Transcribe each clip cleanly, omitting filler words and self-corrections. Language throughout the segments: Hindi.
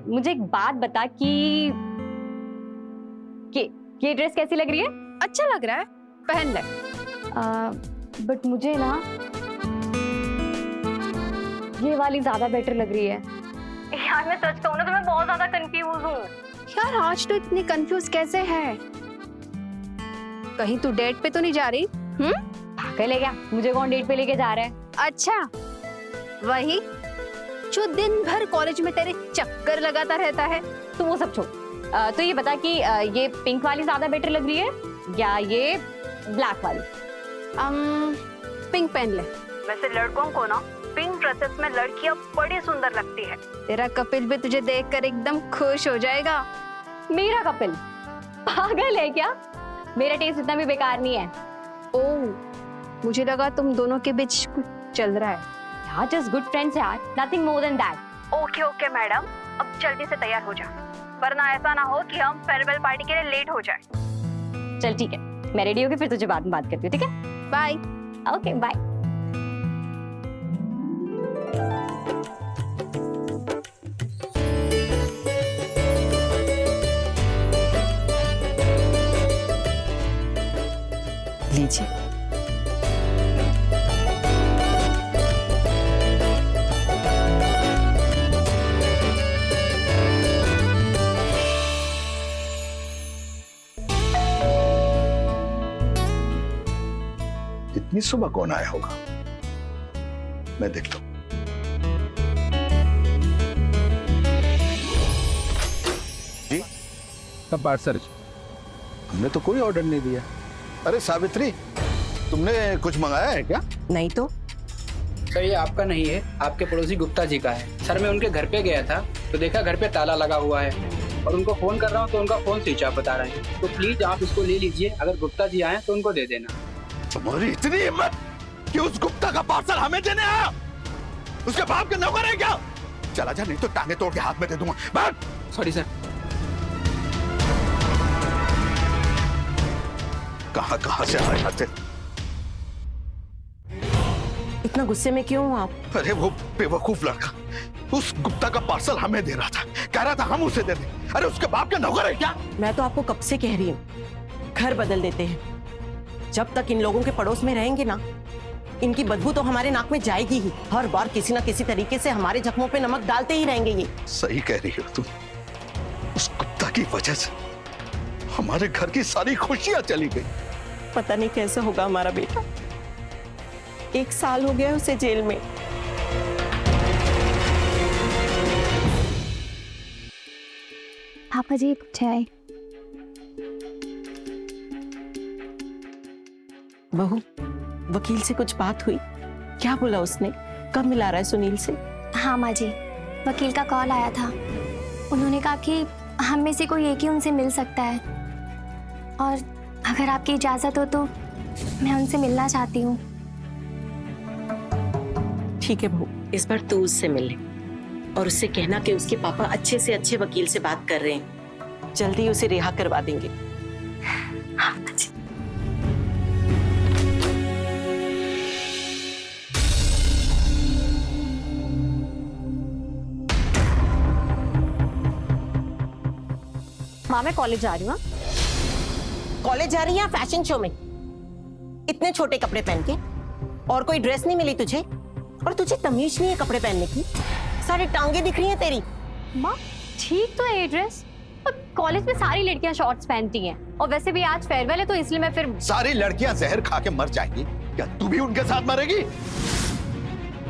मुझे एक बात बता कि ये ड्रेस कैसी लग रही है? अच्छा लग रहा है, पहन ले। बट मुझे ना ये वाली ज्यादा बेटर लग रही है। यार मैं सच कहूँ ना तो मैं बहुत ज्यादा कंफ्यूज हूँ। यार आज तो इतनी कंफ्यूज कैसे है? कहीं तू डेट पे तो नहीं जा रही? पागल है क्या? मुझे कौन डेट पे लेके जा रहा है? अच्छा, वही जो दिन भर कॉलेज में तेरे चक्कर लगाता रहता है। तो वो सब छोड़। तो ये बता कि ये पिंक वाली ज्यादा बेटर लग रही है या ये ब्लैक वाली? पिंक पहन ले। वैसे लड़कों को ना पिंक ड्रेसेस में लड़कियां बड़ी सुंदर लगती है। तेरा कपिल भी तुझे देखकर एकदम खुश हो जाएगा। मेरा कपिल? पागल है क्या? मेरा टेस्ट इतना भी बेकार नहीं है। ओह, मुझे लगा तुम दोनों के बीच कुछ चल रहा है। यार जस्ट गुड फ्रेंड्स यार, nothing more than that. Okay okay madam, अब जल्दी से तैयार हो जा, वरना ऐसा ना हो कि हम फेयरवेल पार्टी के लिए लेट हो जाए। चल ठीक है, मैं रेडी होके फिर तुझे बाद में बात करती हूँ, ठीक है? बाय। Okay bye. लीजिए। इतनी सुबह कौन आया होगा? मैं देखता हूं। जी कब पार्सल? हमने तो कोई ऑर्डर नहीं दिया। अरे सावित्री, तुमने कुछ मंगाया है क्या? नहीं तो। सर ये आपका नहीं है, आपके पड़ोसी गुप्ता जी का है। सर मैं उनके घर पे गया था तो देखा घर पे ताला लगा हुआ है और उनको फोन कर रहा हूँ तो उनका फोन स्विच ऑफ बता रहे हैं। तो प्लीज आप इसको ले लीजिए, अगर गुप्ता जी आए तो उनको दे देना। तुम्हारी इतनी हिम्मत कि उस गुप्ता का पार्सल हमें देने आया? उसके बाप के नौकर है क्या? चला जा, नहीं तो टांगे तोड़ के हाथ में दे दूंगा। बैठ। Sorry sir. कहां से आए थे? इतना गुस्से में क्यों आप? अरे वो बेवकूफ लड़का उस गुप्ता का पार्सल हमें दे रहा था, कह रहा था हम उसे दे दें। अरे उसके बाप के नौकर है क्या? मैं तो आपको कब से कह रही हूँ, घर बदल देते हैं। जब तक इन लोगों के पड़ोस में रहेंगे ना, इनकी बदबू तो हमारे नाक में जाएगी ही। हर बार किसी ना किसी तरीके से हमारे जख्मों पे नमक डालते ही रहेंगे ये। सही कह रही हो तुम। उस गुप्ता की वजह से हमारे घर की सारी खुशियां चली गई। पता नहीं कैसे होगा हमारा बेटा। 1 साल हो गया उसे जेल में। पापा जी चाय। बहू, वकील से कुछ बात हुई? क्या बोला उसने? कब मिला रहा है सुनील से? हाँ माँ जी, वकील का कॉल आया था। उन्होंने कहा कि हम में से कोई एक ही उनसे मिल सकता है और अगर आपकी इजाजत हो तो मैं उनसे मिलना चाहती हूँ। ठीक है बहू, इस बार तू उससे मिल ले और उससे कहना कि उसके पापा अच्छे से अच्छे वकील से बात कर रहे हैं, जल्दी उसे रिहा करवा देंगे। हाँ जी। माँ मैं कॉलेज जा रही हूँ। कॉलेज जा रही है फैशन शो में? इतने छोटे कपड़े पहन के? और कोई ड्रेस नहीं मिली तुझे? और तुझे तमीज नहीं है कपड़े पहनने की? सारी टांगे दिख रही हैं तेरी। माँ ठीक तो है ये ड्रेस, और कॉलेज में सारी लड़कियां शॉर्ट्स पहनती हैं, और वैसे भी आज फेयरवेल है तो इसलिए मैं फिर। सारी लड़कियां जहर खा के मर जाएंगी, क्या तू भी उनके साथ मरेगी?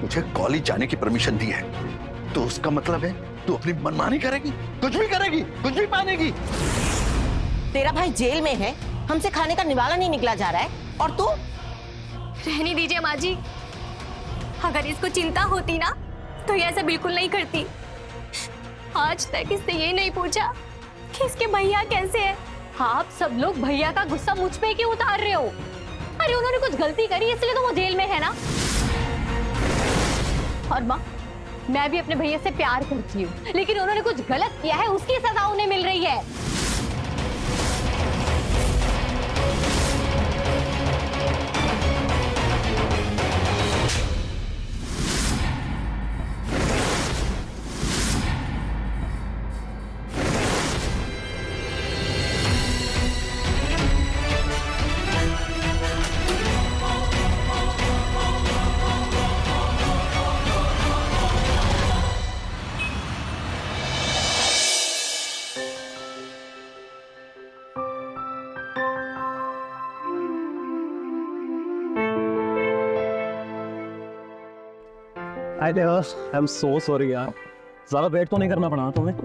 मुझे कॉलेज जाने की परमिशन दी है तो उसका मतलब है तू अपनी मनमानी करेगी, कुछ भी करेगी, कुछ भी पहनेगी। तेरा भाई जेल में है, हमसे खाने का निवाला नहीं निकला जा रहा है, और तू? रहने दीजिए माँ जी, अगर इसको चिंता होती ना तो ये ऐसा बिल्कुल नहीं करती। आज तक इससे ये नहीं पूछा कि इसके भैया कैसे हैं। आप सब लोग भैया का गुस्सा मुझ पे क्यों उतार रहे हो? अरे उन्होंने कुछ गलती करी इसलिए तो वो जेल में है ना। और माँ मैं भी अपने भैया से प्यार करती हूँ, लेकिन उन्होंने कुछ गलत किया है, उसकी सजा उन्हें मिल रही है। हाय देवा, आई एम सो सॉरी यार, ज़्यादा वेट तो नहीं करना पड़ा तुम्हें?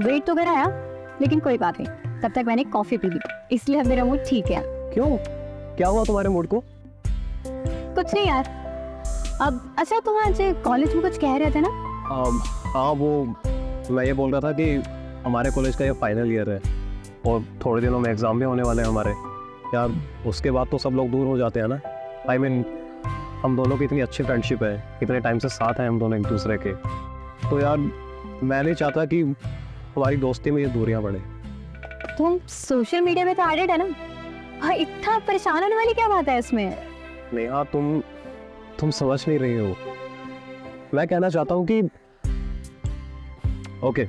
वेट तो करा यार, लेकिन कोई बात नहीं, तब तक मैंने कॉफी पी ली, इसलिए अब मेरा मूड ठीक है। क्यों, क्या हुआ तुम्हारे मूड को? कुछ नहीं यार। अब अच्छा, तुम आज कॉलेज में कुछ कह रहे थे ना? हाँ, वो मैं ये बोल रहा था कि हमारे कॉलेज का ये फाइनल ईयर है और थोड़े दिनों में एग्ज़ाम भी होने वाले हैं हमारे यार। उसके बाद तो सब लोग दूर हो जाते हैं ना। आई मीन हम दोनों की इतनी अच्छी फ्रेंडशिप है, इतने टाइम से साथ हैं हम दोनों एक दूसरे के, तो यार मैं नहीं चाहता कि हमारी दोस्ती में ये दूरियां बढ़े। तुम सोशल मीडिया में तो एडिड है ना, हाँ, इतना परेशान होने वाली क्या बात है इसमें? नेहा, तुम समझ नहीं रही हो। मैं कहना चाहता हूँ कि ओके,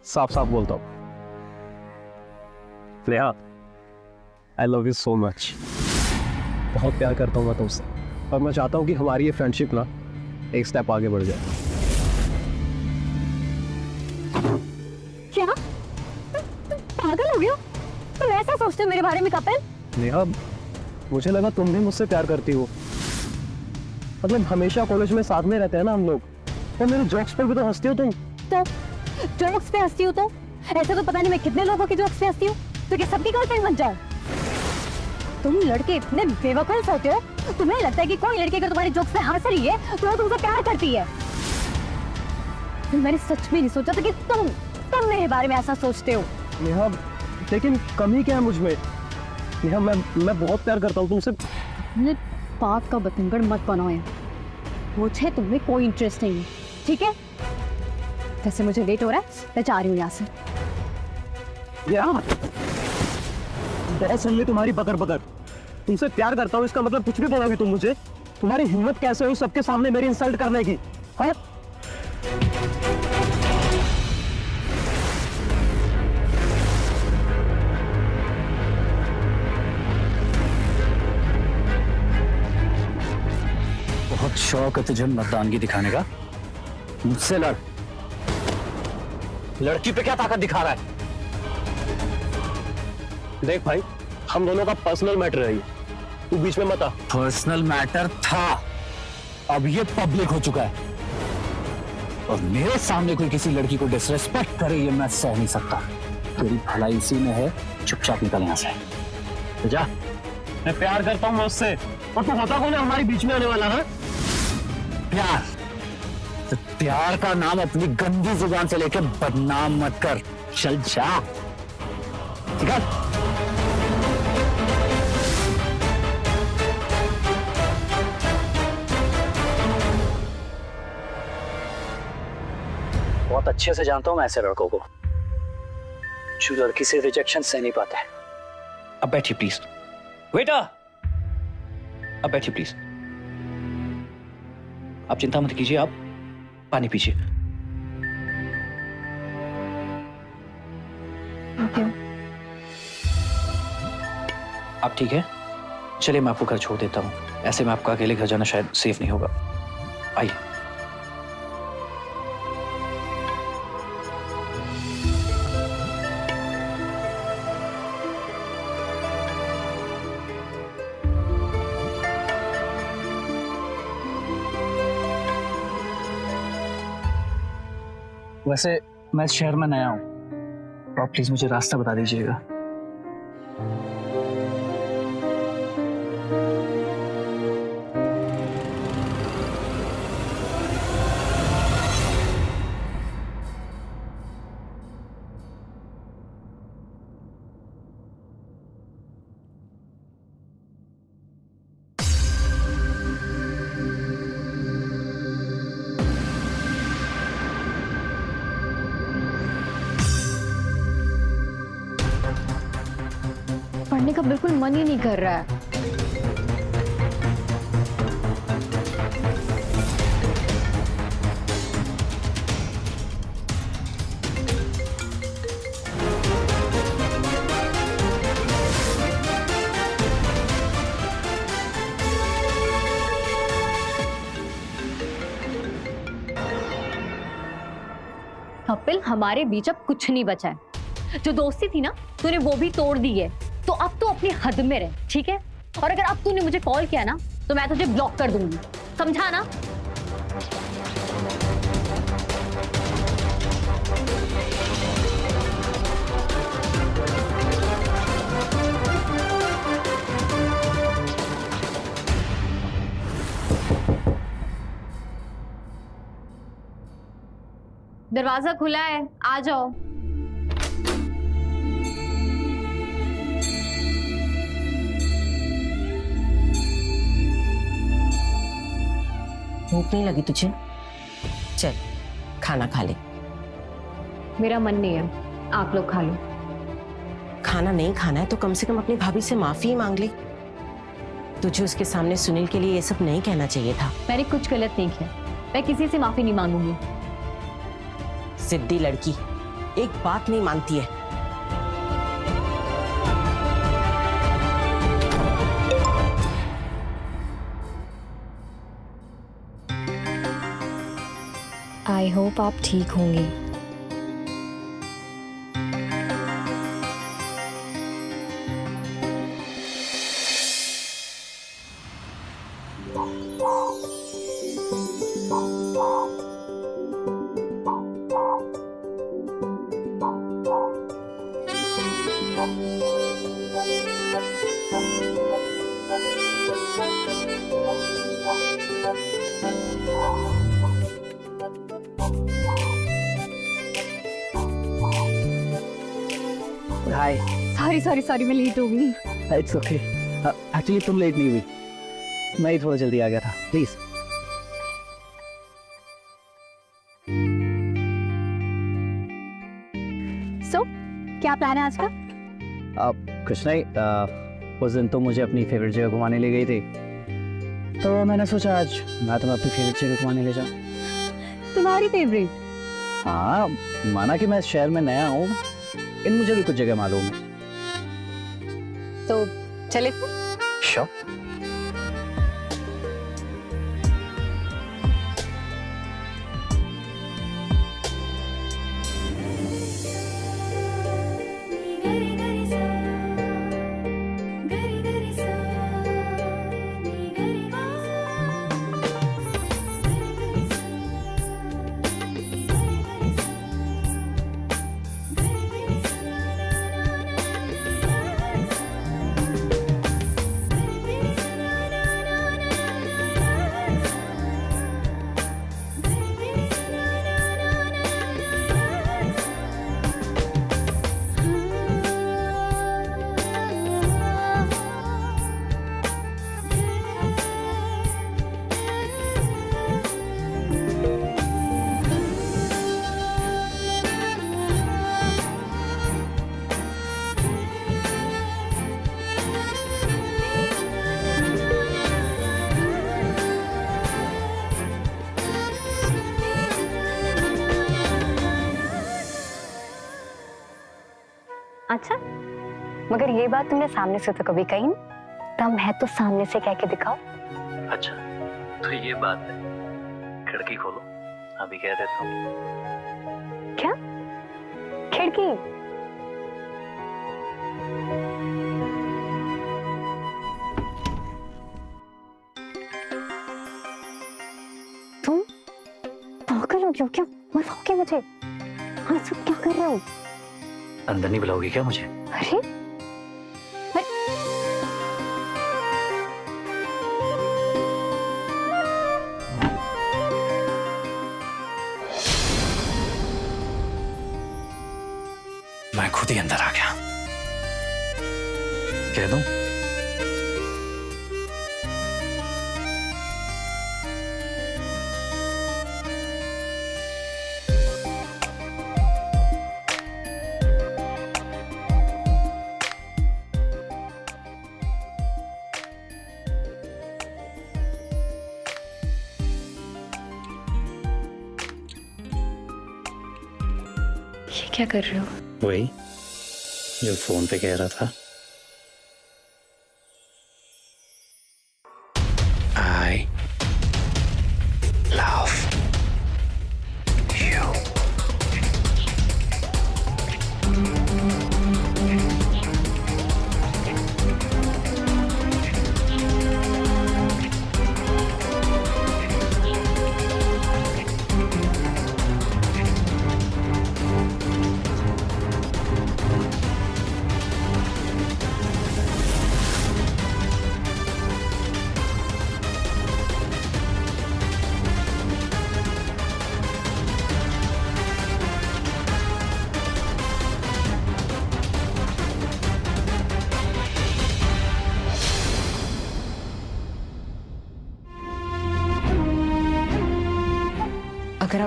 साफ साफ बोलता हूँ, Neha I love you so much. बहुत प्यार करता हूँ मैं तुमसे और मैं चाहता हूँ कि हमारी ये फ्रेंडशिप ना एक स्टेप आगे बढ़ जाए। क्या तुम पागल हो गए हो? तुम ऐसा सोचते हो मेरे बारे में कपिल? नेहा, मुझे लगा तुम भी मुझसे प्यार करती हो। मतलब हमेशा कॉलेज में साथ में रहते हैं ना हम लोग, और मेरे जोक्स पर भी तो हंसती हो तुम। तो जोक्स पे हंसती हो तो ऐसे तो पता नहीं मैं कितने लोगों के जोक्स पे हंसती हूँ, तो क्या सबकी गर्लफ्रेंड बन जाओ? तुम लड़के इतने बेवकूफ होते हो, तुम्हें लगता है कि कोई लड़की अगर तुम्हारे जोक्स पे हंस रही है तो वो तुमसे प्यार करती है। मैंने सच में नहीं सोचा था कि तुम मेरे बारे में ऐसा सोचते हो। नेहा, लेकिन कमी क्या है मुझ में? नेहा, मैं बहुत प्यार करता हूँ तुमसे। बात का बतंगड़ मत बनाओ यार, मुझे तुममें कोई इंटरेस्ट नहीं है, ठीक है? वैसे मुझे लेट हो रहा है, मैं जा रही हूँ यहाँ से। यार सुन ली तुम्हारी बकर बकर, तुमसे प्यार करता हूँ इसका मतलब कुछ भी बोलोगे तुम मुझे? तुम्हारी हिम्मत कैसे हुई सबके सामने मेरी इंसल्ट करने की? हाँ? बहुत शौक है तुझे मतदान की दिखाने का, मुझसे लड़। लड़की पे क्या ताकत दिखा रहा है? देख भाई, हम दोनों का पर्सनल मैटर है ये, तू बीच में मत आ। पर्सनल मैटर था, अब ये पब्लिक हो चुका है, और मेरे सामने कोई किसी लड़की को डिसरेस्पेक्ट करे ये मैं सह नहीं सकता। तेरी भलाई इसी में है, चुपचाप निकल यहाँ से। जा, मैं प्यार करता हूँ मैं उससे, और तू होता कौन है हमारे बीच में आने वाला? है प्यार? तो प्यार का नाम अपनी गंदी जुबान से लेकर बदनाम मत कर, चल जा। ठीक है? बहुत अच्छे से जानता हूं मैं ऐसे लड़कों को, जो लड़की से रिजेक्शन सह नहीं पाता है। अब बैठिए प्लीज। बेटा, अब बैठिए प्लीज। आप चिंता मत कीजिए, आप पानी पीजिए। आप ठीक है? चलिए मैं आपको घर छोड़ देता हूँ, ऐसे में आपका अकेले घर जाना शायद सेफ नहीं होगा। आइए। वैसे मैं इस शहर में नया हूँ, तो आप प्लीज मुझे रास्ता बता दीजिएगा। पढ़ने का बिल्कुल मन ही नहीं कर रहा है। कपिल, हमारे बीच अब कुछ नहीं बचा है। जो दोस्ती थी ना, तूने वो भी तोड़ दी है, तो अब तो अपनी हद में रह, ठीक है? और अगर अब तूने मुझे कॉल किया ना, तो मैं तुझे ब्लॉक कर दूंगी। समझा ना? दरवाजा खुला है, आ जाओ। भूख नहीं लगी तुझे? चल खाना खा ले। मेरा मन नहीं है, आप लोग खा लो। खाना नहीं खाना है तो कम से कम अपनी भाभी से माफी ही मांग ले। तुझे उसके सामने सुनील के लिए ये सब नहीं कहना चाहिए था। मैंने कुछ गलत नहीं किया, मैं किसी से माफी नहीं मांगूंगी। जिद्दी लड़की, एक बात नहीं मानती है। आई होप आप ठीक होंगी। हाय। सॉरी मैं लेट हो गई। It's okay. एक्चुअली तुम लेट नहीं हुई, मैं ही थोड़ा जल्दी आ गया था। प्लीज। सो क्या प्लान है आज का? कुछ नहीं, उस दिन तुम मुझे अपनी फेवरेट जगह घुमाने ले गई थी, तो मैंने सोचा आज मैं तुम्हें अपनी फेवरेट जगह घुमाने ले जाऊँ। तुम्हारी फेवरेट? हाँ, माना कि मैं इस शहर में नया हूँ, इन मुझे भी कुछ जगह मालूम है। तो चले फिर। श्योर। अच्छा, मगर ये बात तुमने सामने से तो कभी कही नहीं। दम है तो सामने से कह के दिखाओ। अच्छा, तो ये बात है। खिड़की खोलो, अभी कह देता हूँ। क्या? खिड़की? तुम पागल हो क्या? मरवाओगे मुझे? हाँ, सब क्या कर रहे हो? अंदर नहीं बुलाओगी क्या मुझे? अरे मैं खुद ही अंदर आ गया। कह दूं? ये क्या कर रहे हो? वही जो फोन पे कह रहा था। I love you.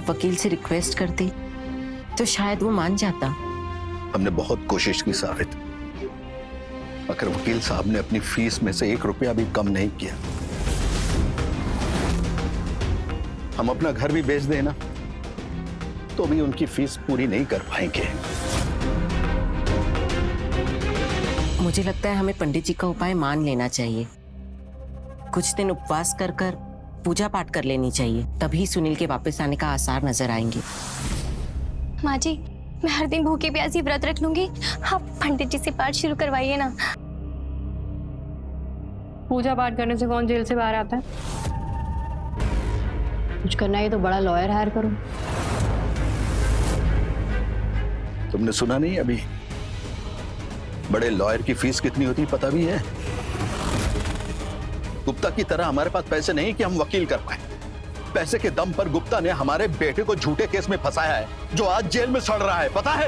आप वकील से रिक्वेस्ट करती तो शायद वो मान जाता। हमने बहुत कोशिश की साबित, मगर वकील साहब ने अपनी फीस में से 1 रुपया भी कम नहीं किया। हम अपना घर भी बेच देना तो भी उनकी फीस पूरी नहीं कर पाएंगे। मुझे लगता है हमें पंडित जी का उपाय मान लेना चाहिए। कुछ दिन उपवास कर कर पूजा पाठ कर लेनी चाहिए, तभी सुनील के वापस आने का आसार नजर आएंगे। माँ जी, मैं हर दिन भूखे प्यासी व्रत रख लूंगी। आप पंडित जी से पाठ शुरू करवाइए ना। पूजा पाठ करने से कौन जेल से बाहर आता है? कुछ करना है तो बड़ा लॉयर हायर करो। तुमने सुना नहीं अभी? बड़े लॉयर की फीस कितनी होती पता भी है? गुप्ता की तरह हमारे पास पैसे नहीं कि हम वकील कर पाए। पैसे के दम पर गुप्ता ने हमारे बेटे को झूठे केस में फंसाया है, जो आज जेल में सड़ रहा है, पता है?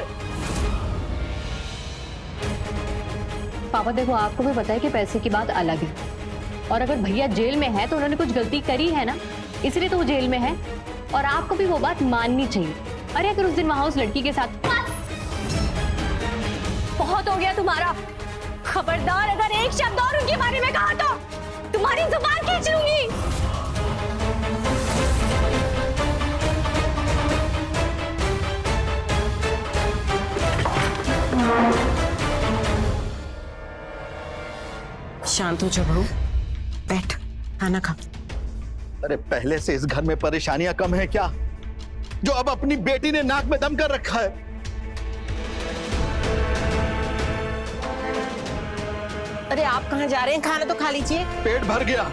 पापा देखो, आपको भी पता है कि पैसे की बात अलग है, और अगर भैया जेल में है तो उन्होंने कुछ गलती करी है ना, इसलिए तो वो जेल में है, और आपको भी वो बात माननी चाहिए। अरे अगर उस दिन वहां उस लड़की के साथ। बहुत हो गया तुम्हारा। खबरदार अगर एक शब्द और उनके बारे में कहा तो तुम्हारी जुबान खींच लूंगी। शांत हो जा बहू, बैठ, खाना खा। अरे पहले से इस घर में परेशानियां कम है क्या, जो अब अपनी बेटी ने नाक में दम कर रखा है? अरे आप कहाँ जा रहे हैं? खाना तो खा लीजिए। पेट भर गया।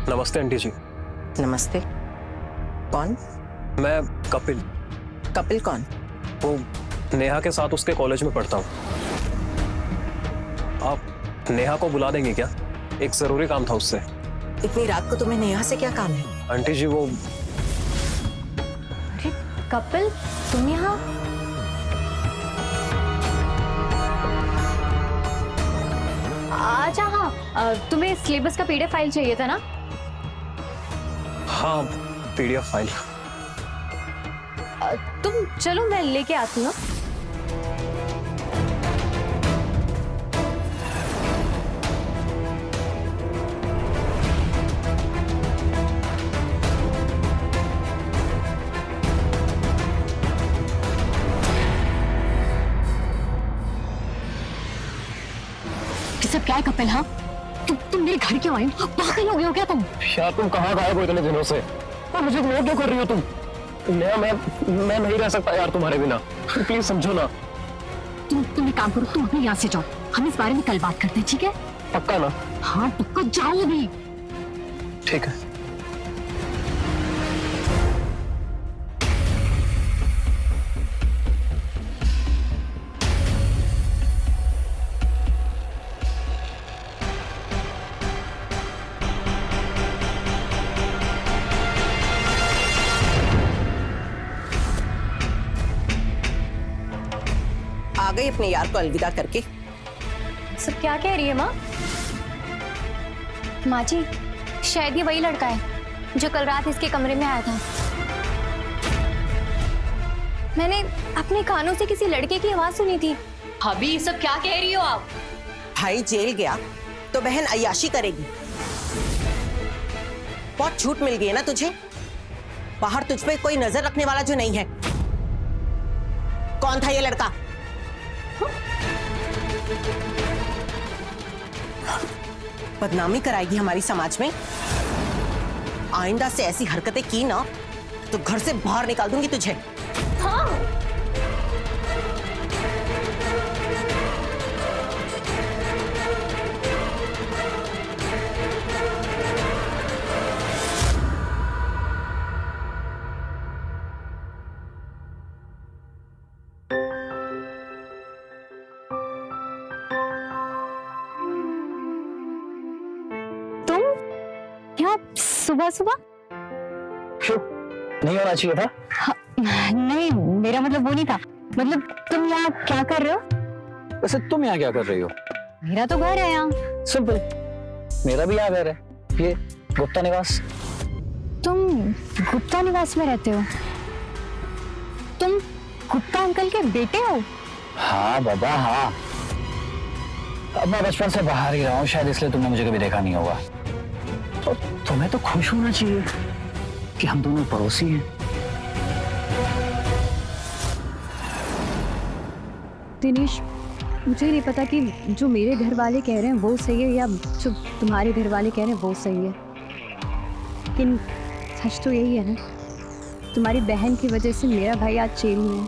नमस्ते आंटी जी। नमस्ते। कौन? मैं कपिल। कपिल कौन? वो नेहा के साथ उसके कॉलेज में पढ़ता हूँ। आप नेहा को बुला देंगे क्या? एक जरूरी काम था उससे। इतनी रात को तुम्हें नेहा से क्या काम है? आंटी जी वो कपिल, तुम यहाँ? अच्छा हाँ, तुम्हें सिलेबस का पीडीएफ फाइल चाहिए था ना? हाँ, पीडीएफ फाइल। तुम चलो, मैं लेके आती हूँ। सब क्या है कपिल? हाँ, तुम मेरे घर क्यों आए? पागल हो गए हो क्या तुम? यार तुम कहाँ गायब हो इतने दिनों से? और मुझे इग्नोर क्यों कर रही हो तुम? नेहा, मैं नहीं रह सकता यार तुम्हारे बिना। प्लीज समझो ना। तुम एक काम करो, तुम अभी यहाँ से जाओ। हम इस बारे में कल बात करते हैं, ठीक है? पक्का ना? हाँ पक्का, जाओ अभी। ठीक है। आ गई अपने यार को अलविदा करके। सब क्या कह रही है माँ? माँ जी, शायद ये वही लड़का है जो कल रात इसके कमरे में आया था। मैंने अपने कानों से किसी लड़के की आवाज सुनी थी। भाभी ये सब क्या कह रही हो आप? भाई जेल गया तो बहन अय्याशी करेगी। बहुत छूट मिल गई है ना तुझे? बाहर तुझ पे कोई नजर रखने वाला जो नहीं है। कौन था ये लड़का? बदनामी कराएगी हमारी समाज में। आइंदा से ऐसी हरकतें की ना तो घर से बाहर निकाल दूंगी तुझे। हाँ। सुबह सुबह? नहीं होना चाहिए था। नहीं, मेरा मतलब वो नहीं था। मतलब तुम यहाँ क्या कर रहे हो? वैसे तुम यहाँ क्या कर रही हो? मेरा तो घर है यहाँ। सिंपल, मेरा भी यहाँ घर है, ये गुप्ता निवास। तुम गुप्ता निवास में रहते हो? तुम गुप्ता अंकल के बेटे हो? हाँ बाबा हाँ। अब मैं बचपन से बाहर ही रहा हूँ, शायद इसलिए तुमने मुझे कभी देखा नहीं होगा। तो तुम्हें तो खुश होना चाहिए कि हम दोनों पड़ोसी हैं। दिनेश, मुझे नहीं पता कि जो मेरे घर वाले कह रहे हैं वो सही है या जो तुम्हारे घर वाले कह रहे हैं वो सही है, लेकिन सच तो यही है ना, तुम्हारी बहन की वजह से मेरा भाई आज जेल में है।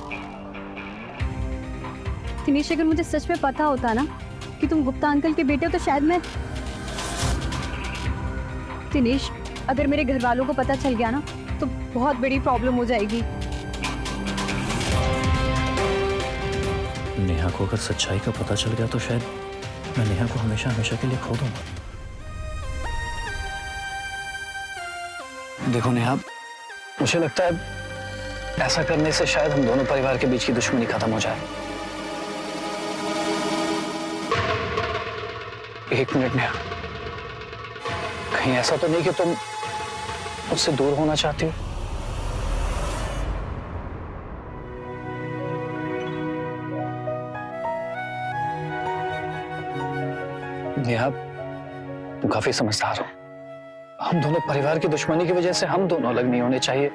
दिनेश, अगर मुझे सच में पता होता ना कि तुम गुप्ता अंकल के बेटे हो तो शायद मैं... दिनेश, अगर मेरे घर वालों को पता चल गया ना तो बहुत बड़ी प्रॉब्लम हो जाएगी। नेहा को अगर सच्चाई का पता चल गया तो शायद मैं नेहा को हमेशा हमेशा के लिए खो दूंगा। देखो नेहा, मुझे लगता है ऐसा करने से शायद हम दोनों परिवार के बीच की दुश्मनी खत्म हो जाए। एक मिनट नेहा, कहीं ऐसा तो नहीं कि तुम मुझसे दूर होना चाहती हो? नेहा, तुम काफी समझदार हो। हम दोनों परिवार की दुश्मनी की वजह से हम दोनों अलग नहीं होने चाहिए।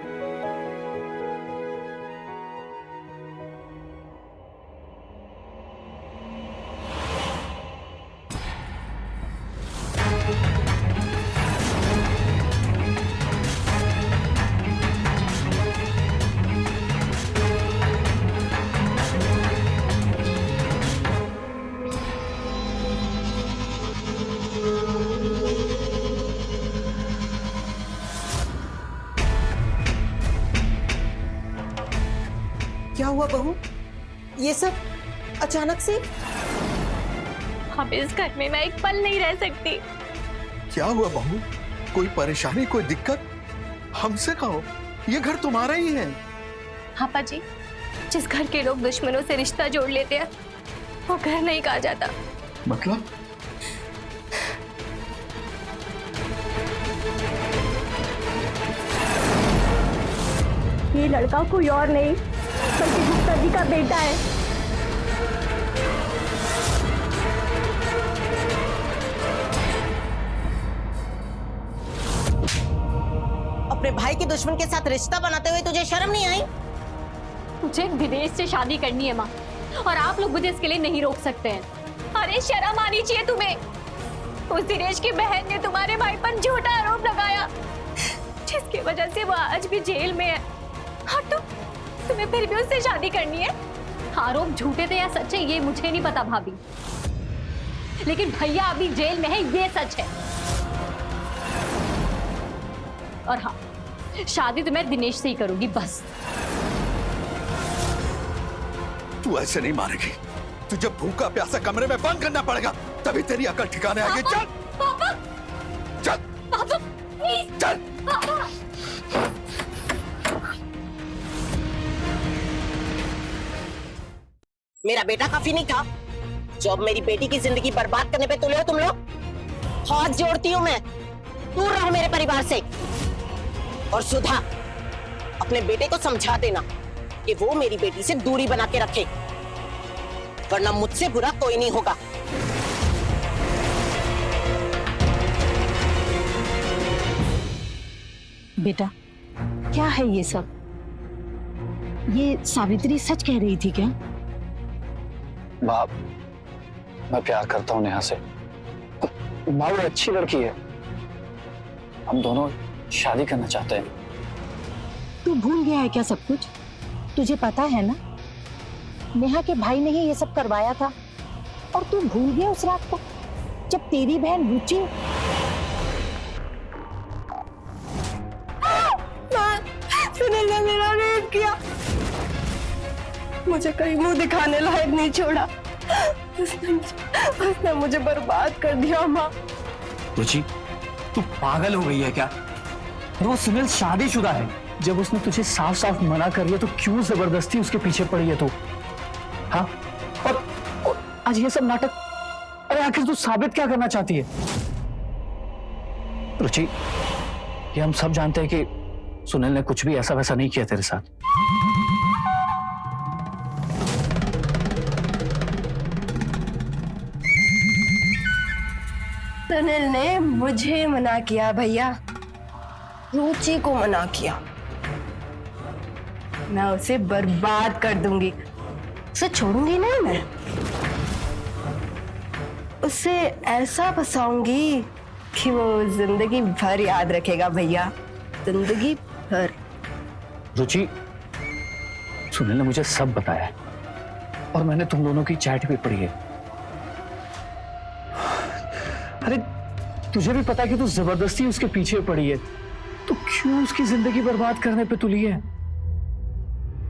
क्या हुआ बहू, ये सब अचानक से? अब इस घर में मैं एक पल नहीं रह सकती। क्या हुआ बहू? कोई परेशानी, कोई दिक्कत? हमसे कहो, ये घर तुम्हारा ही है। पापा जी, जिस घर के लोग दुश्मनों से रिश्ता जोड़ लेते हैं वो घर नहीं कहा जाता। मतलब? ये लड़का कोई और नहीं बल्कि गुप्ता जी का बेटा है। अपने भाई के दुश्मन के साथ रिश्ता बनाते हुए तुझे शर्म नहीं आई? मुझे दिनेश से शादी करनी है माँ, और आप लोग मुझे इसके लिए नहीं रोक सकते हैं। अरे शर्म आनी चाहिए तुम्हें। उस दिनेश की बहन ने तुम्हारे भाई पर झूठा आरोप लगाया, जिसकी वजह से वो आज भी जेल में है। हाँ, तुम्हें फिर भी उससे शादी करनी है? आरोप झूठे थे या सच्चे ये मुझे नहीं पता भाभी, लेकिन भैया अभी जेल में है ये सच है। और हाँ, शादी तो मैं दिनेश से ही करूंगी बस। तू ऐसे नहीं मानेगी। तुझे भूखा प्यासा कमरे में बंद करना पड़ेगा, तभी तेरी अकल ठिकाने आएगी। चल पापा, चल पापा प्लीज, चल। पापा। मेरा बेटा काफी नहीं था जो अब मेरी बेटी की जिंदगी बर्बाद करने पे तुले हो तुम लोग? हाथ जोड़ती हूँ मैं, दूर रहो मेरे परिवार से। और सुधा, अपने बेटे को समझा देना कि वो मेरी बेटी से दूरी बना के रखे, वरना मुझसे बुरा कोई नहीं होगा। बेटा, क्या है ये सब? ये सावित्री सच कह रही थी क्या? माँ, मैं प्यार करता हूँ नेहा से। माँ, वो अच्छी लड़की है। हम दोनों शादी करना चाहते हैं। तू भूल गया है क्या सब कुछ? तुझे पता है ना, नेहा के भाई ने ही ये सब करवाया था। और तू भूल गया उस रात को जब तेरी बहन रुचि... सुनील ने मेरा रेप किया, मुझे कहीं मुंह दिखाने लायक नहीं छोड़ा। उसने मुझे बर्बाद कर दिया। माँ, रुचि, तू पागल हो गई है क्या? वो सुनील शादीशुदा है। जब उसने तुझे साफ साफ मना कर दिया तो क्यों जबरदस्ती उसके पीछे पड़ी है तू? हाँ? और आज ये सब नाटक? अरे आखिर तू साबित क्या करना चाहती है? रुचि, ये हम सब जानते हैं कि सुनील ने कुछ भी ऐसा वैसा नहीं किया तेरे साथ। सुनील ने मुझे मना किया भैया, रुचि को मना किया। मैं उसे बर्बाद कर दूंगी, उसे छोड़ूंगी नहीं मैं। उसे ऐसा फंसाऊंगी कि वो जिंदगी भर याद रखेगा भैया, जिंदगी भर। रुचि, सुनील ने मुझे सब बताया है और मैंने तुम दोनों की चैट भी पढ़ी है। अरे तुझे भी पता है कि तू जबरदस्ती उसके पीछे पड़ी है, तो क्यों उसकी जिंदगी बर्बाद करने पे तुली है?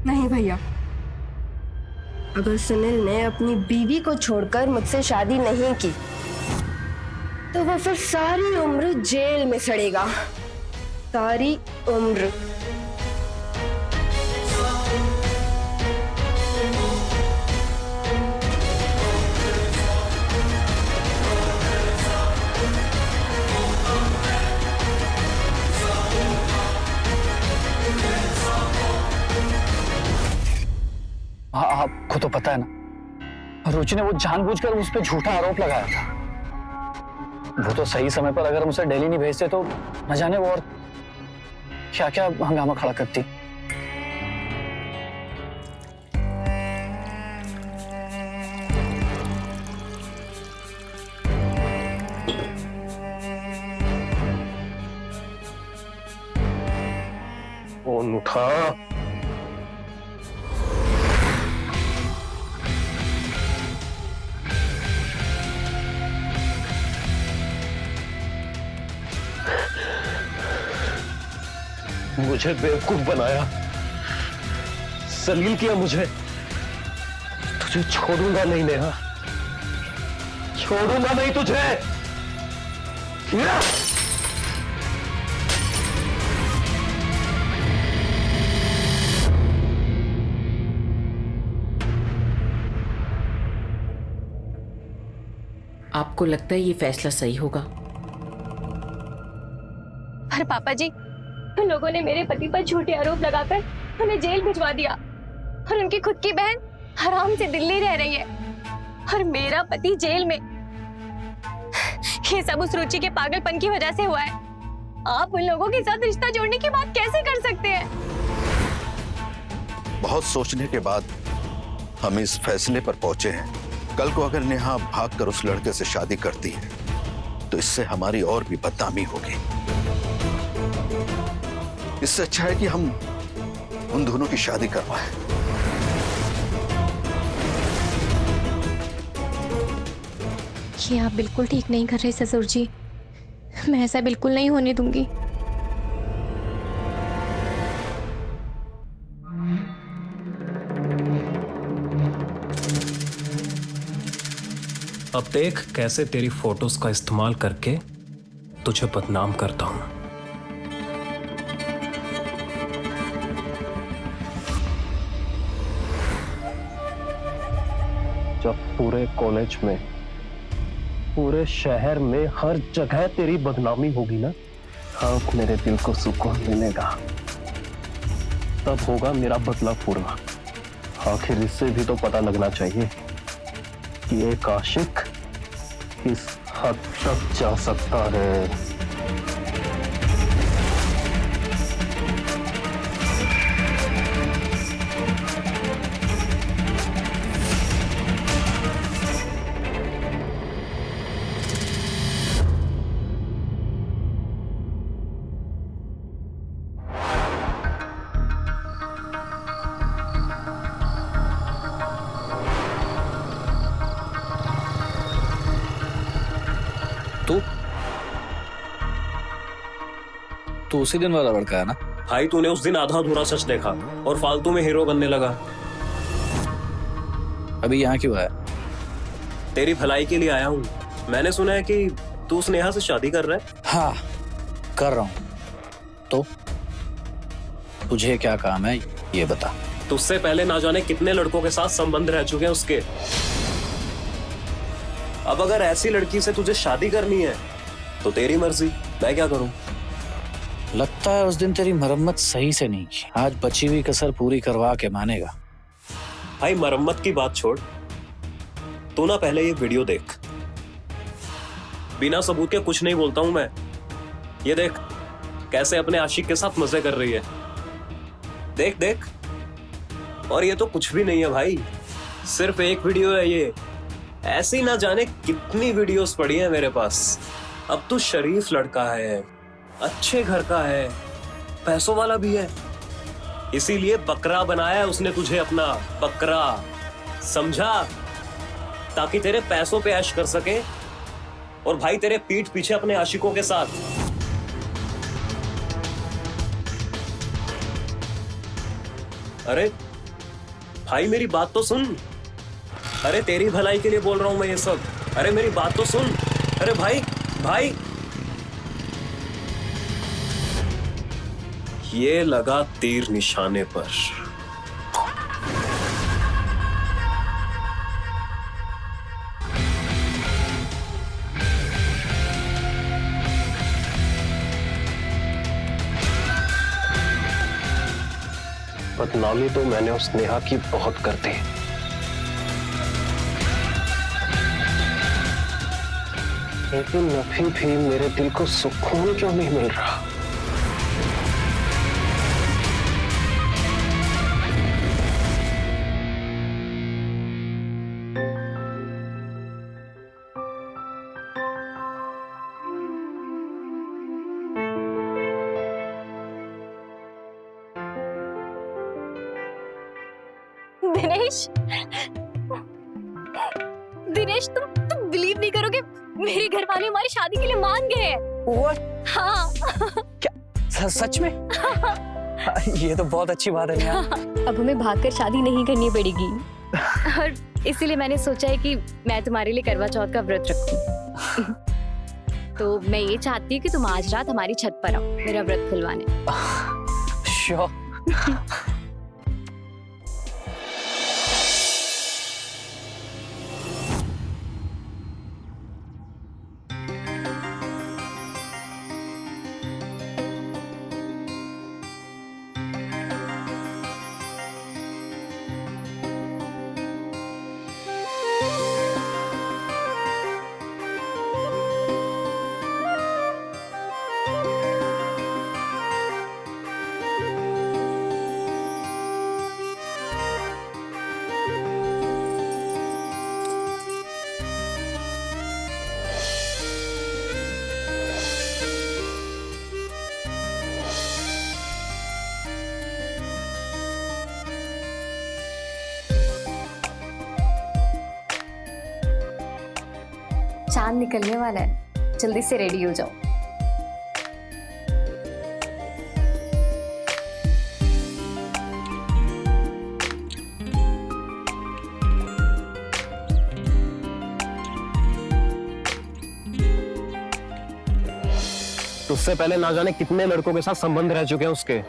नहीं भैया, अगर सुनील ने अपनी बीवी को छोड़कर मुझसे शादी नहीं की तो वो फिर सारी उम्र जेल में सड़ेगा, सारी उम्र। हाँ, आपको तो पता है ना, रुचि ने वो जानबूझकर उस पर झूठा आरोप लगाया था। वो तो सही समय पर अगर हम उसे दिल्ली नहीं भेजते तो न जाने वो और क्या क्या हंगामा खड़ा करती। फोन उठा। मुझे बेवकूफ बनाया, जलील किया मुझे। तुझे छोड़ूंगा नहीं नेहा, छोड़ूंगा नहीं तुझे। आपको लगता है ये फैसला सही होगा? पर पापा जी, उन लोगों ने मेरे पति पर झूठे आरोप लगाकर उन्हें जेल भिजवा दिया और उनकी खुद की बहन आराम से दिल्ली रह रही है और मेरा पति जेल में। ये सब उस रुचि के पागलपन की वजह से हुआ है। आप उन लोगों के साथ रिश्ता जोड़ने की बात कैसे कर सकते हैं? बहुत सोचने के बाद हम इस फैसले पर पहुंचे हैं। कल को अगर नेहा भागकर उस लड़के से शादी करती है तो इससे हमारी और भी बदनामी होगी। इससे अच्छा है कि हम उन दोनों की शादी करवाएं। ये आप बिल्कुल ठीक नहीं कर रहे ससुर जी, मैं ऐसा बिल्कुल नहीं होने दूंगी। अब देख कैसे तेरी फोटोज का इस्तेमाल करके तुझे बदनाम करता हूं। जब पूरे कॉलेज में, पूरे शहर में, हर जगह तेरी बदनामी होगी ना, अब मेरे दिल को सुकून मिलेगा। तब होगा मेरा बदला पूरा। आखिर इससे भी तो पता लगना चाहिए कि एक आशिक किस हद तक जा सकता है। तो उसी दिन वाला लड़का है ना? भाई तूने उस दिन आधा अधूरा सच देखा और फालतू में हीरो बनने लगा। अभी यहाँ क्यों आया? तेरी भलाई के लिए आया हूँ। मैंने सुना है कि तू स्नेहा से शादी कर रहा है। हाँ, कर रहा हूँ। तो तुझे क्या काम है ये बता। तुझसे पहले ना जाने कितने लड़कों के साथ संबंध रह चुके हैं उसके। अब अगर ऐसी लड़की से तुझे शादी करनी है तो तेरी मर्जी, मैं क्या करूं? लगता है उस दिन तेरी मरम्मत सही से नहीं की। आज बची हुई कसर पूरी करवा के मानेगा। भाई मरम्मत की बात छोड़, तू ना पहले ये वीडियो देख। बिना सबूत के कुछ नहीं बोलता हूं मैं। ये देख कैसे अपने आशिक के साथ मजे कर रही है। देख देख। और ये तो कुछ भी नहीं है भाई, सिर्फ एक वीडियो है ये। ऐसी ना जाने कितनी वीडियोस पड़ी हैं मेरे पास। अब तू शरीफ लड़का है, अच्छे घर का है, पैसों वाला भी है, इसीलिए बकरा बनाया है उसने तुझे अपना बकरा, समझा? ताकि तेरे पैसों पे ऐश कर सके और भाई तेरे पीठ पीछे अपने आशिकों के साथ। अरे भाई मेरी बात तो सुन। अरे तेरी भलाई के लिए बोल रहा हूं मैं ये सब। अरे मेरी बात तो सुन। अरे भाई भाई, ये लगा तीर निशाने पर। बदनामी तो मैंने उस नेहा की बहुत कर दी, लेकिन अभी भी मेरे दिल को सुकून क्यों नहीं मिल रहा? दिनेश, दिनेश तुम बिलीव नहीं करोगे, मेरे घर वाले हमारी शादी के लिए मान गए हैं। हाँ। क्या सच में? ये तो बहुत अच्छी बात है यार। अब हमें भागकर शादी नहीं करनी पड़ेगी और इसीलिए मैंने सोचा है कि मैं तुम्हारे लिए करवा चौथ का व्रत रखूं। तो मैं ये चाहती हूँ कि तुम आज रात हमारी छत पर आओ मेरा व्रत खुलवाने। श्योर। चांद निकलने वाला है, जल्दी से रेडी हो जाओ। उससे पहले ना जाने कितने लड़कों के साथ संबंध रह चुके हैं उसके।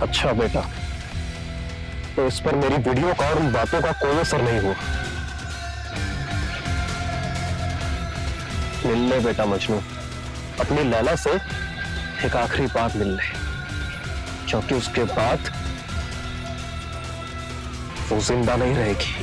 अच्छा बेटा, तो इस पर मेरी वीडियो का और उन बातों का कोई असर नहीं हुआ। मिल ले बेटा मजनू, अपनी लैला से एक आखिरी बात मिल ले, क्योंकि उसके बाद वो जिंदा नहीं रहेगी।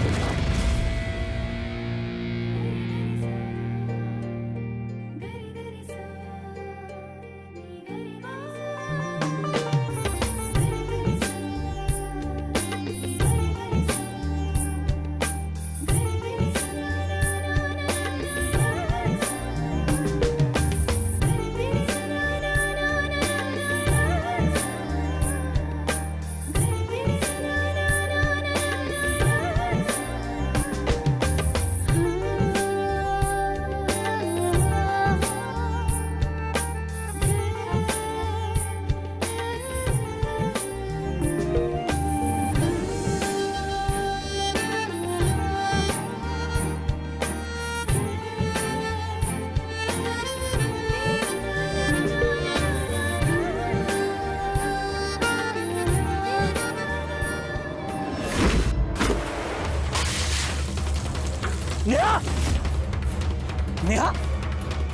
नेहा,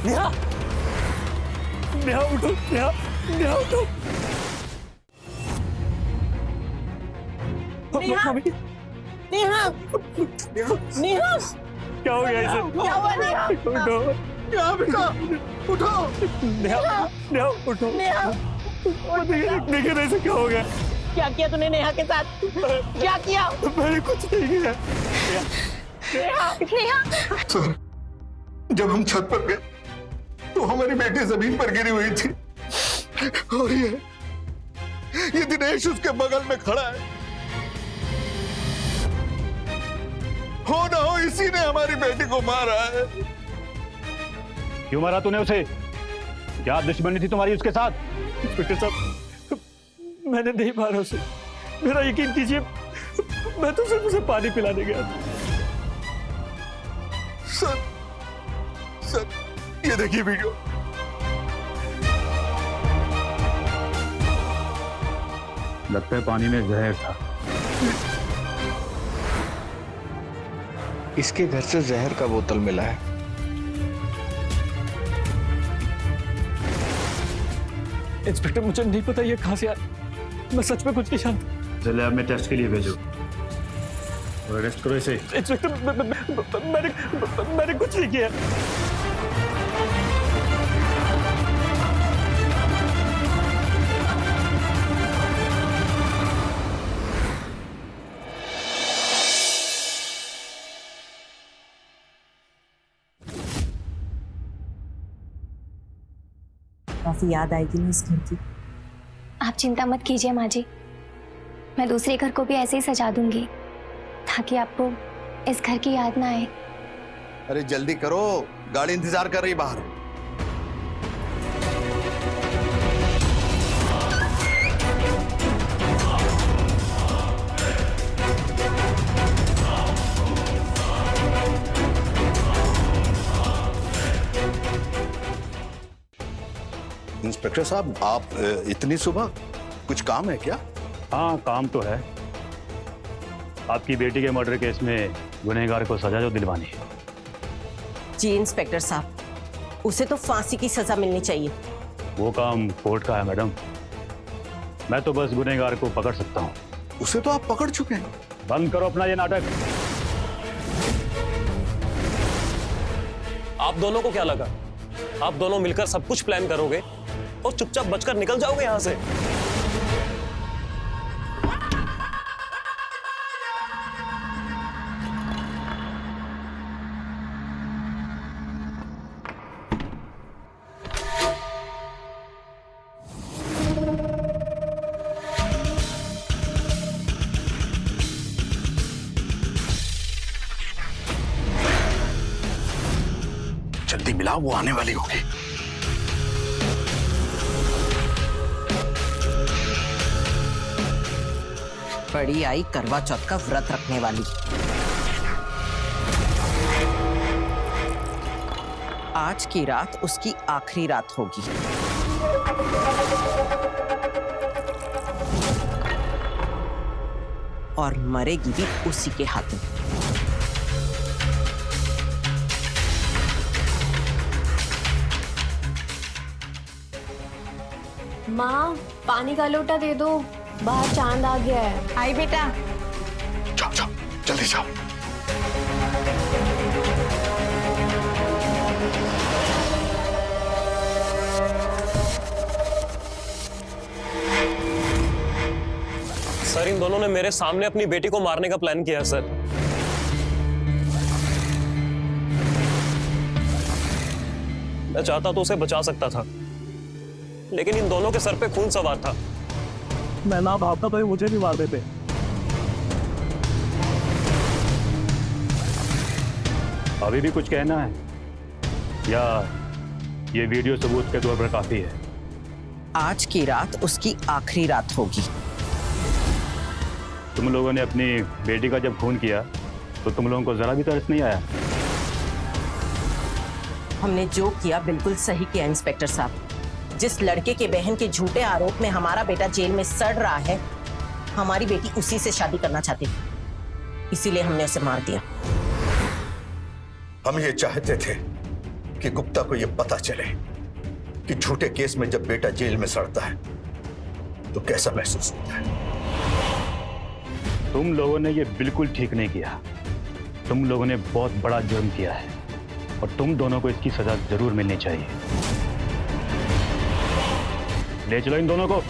नेहा, नेहा उठो, नेहा, नेहा उठो। नेहा, मम्मी, नेहा, नेहा, क्या हो गया इसे? क्या हुआ नेहा? उठो, नेहा बेटा, उठो। नेहा, नेहा उठो। नेहा, देखिए ना इसे क्या हो गया? क्या किया तूने नेहा के साथ? क्या किया? मैंने कुछ नहीं किया। सर, जब हम छत पर गए तो हमारी बेटी जमीन पर गिरी हुई थी और ये दिनेश उसके बगल में खड़ा है। हो ना हो इसी ने हमारी बेटी को मारा है। क्यों मारा तूने उसे? क्या दुश्मनी थी तुम्हारी उसके साथ? इंस्पेक्टर साहब, मैंने नहीं मारा उसे, मेरा यकीन कीजिए, मैं तो सिर्फ उसे पानी पिलाने गया था। सर, ये देखिए वीडियो। लगता है पानी में जहर था। इसके घर से जहर का बोतल मिला है। इंस्पेक्टर, मुझे नहीं पता ये कहां से आया, मैं सच में कुछ नहीं जानता। चले अब मैं टेस्ट के लिए भेजो और अरेस्ट करो इसे। इंस्पेक्टर, मैंने कुछ नहीं किया। काफी याद आएगी ना इस घर की। आप चिंता मत कीजिए माँ जी, मैं दूसरे घर को भी ऐसे ही सजा दूंगी ताकि आपको इस घर की याद ना आए। अरे जल्दी करो, गाड़ी इंतजार कर रही बाहर। इंस्पेक्टर साहब, आप इतनी सुबह, कुछ काम है क्या? हाँ, काम तो है। आपकी बेटी के मर्डर केस में गुनहगार को सजा जो दिलवानी है। जी इंस्पेक्टर साहब, उसे तो फांसी की सजा मिलनी चाहिए। वो काम कोर्ट का है मैडम, मैं तो बस गुनहगार को पकड़ सकता हूँ। उसे तो आप पकड़ चुके हैं। बंद करो अपना ये नाटक। आप दोनों को क्या लगा आप दोनों मिलकर सब कुछ प्लान करोगे और चुपचाप बचकर निकल जाओगे यहां से? जल्दी मिलाओ, वो आने वाली होगी। बड़ी आई करवा चौथ का व्रत रखने वाली। आज की रात उसकी आखिरी रात होगी। और मरेगी भी उसी के हाथों। माँ, पानी का लोटा दे दो, बाहर चांद आ गया है। आई बेटा। जाओ जाओ, जल्दी जाओ। सर, इन दोनों ने मेरे सामने अपनी बेटी को मारने का प्लान किया सर। मैं चाहता तो उसे बचा सकता था, लेकिन इन दोनों के सर पे खून सवार था। मैं ना भागता तो ये मुझे भी मार देते। अभी भी कुछ कहना है या ये वीडियो सबूत के तौर पर काफी है? आज की रात उसकी आखिरी रात होगी। तुम लोगों ने अपनी बेटी का जब खून किया तो तुम लोगों को जरा भी तरस नहीं आया? हमने जो किया बिल्कुल सही किया इंस्पेक्टर साहब। जिस लड़के के बहन के झूठे आरोप में हमारा बेटा जेल में सड़ रहा है, हमारी बेटी उसी से शादी करना चाहती थी, इसीलिए हमने उसे मार दिया। हम ये चाहते थे कि गुप्ता को यह पता चले कि झूठे केस में जब बेटा जेल में सड़ता है तो कैसा महसूस होता है। तुम लोगों ने ये बिल्कुल ठीक नहीं किया। तुम लोगों ने बहुत बड़ा जुर्म किया है और तुम दोनों को इसकी सजा जरूर मिलनी चाहिए। ले चलो इन दोनों को।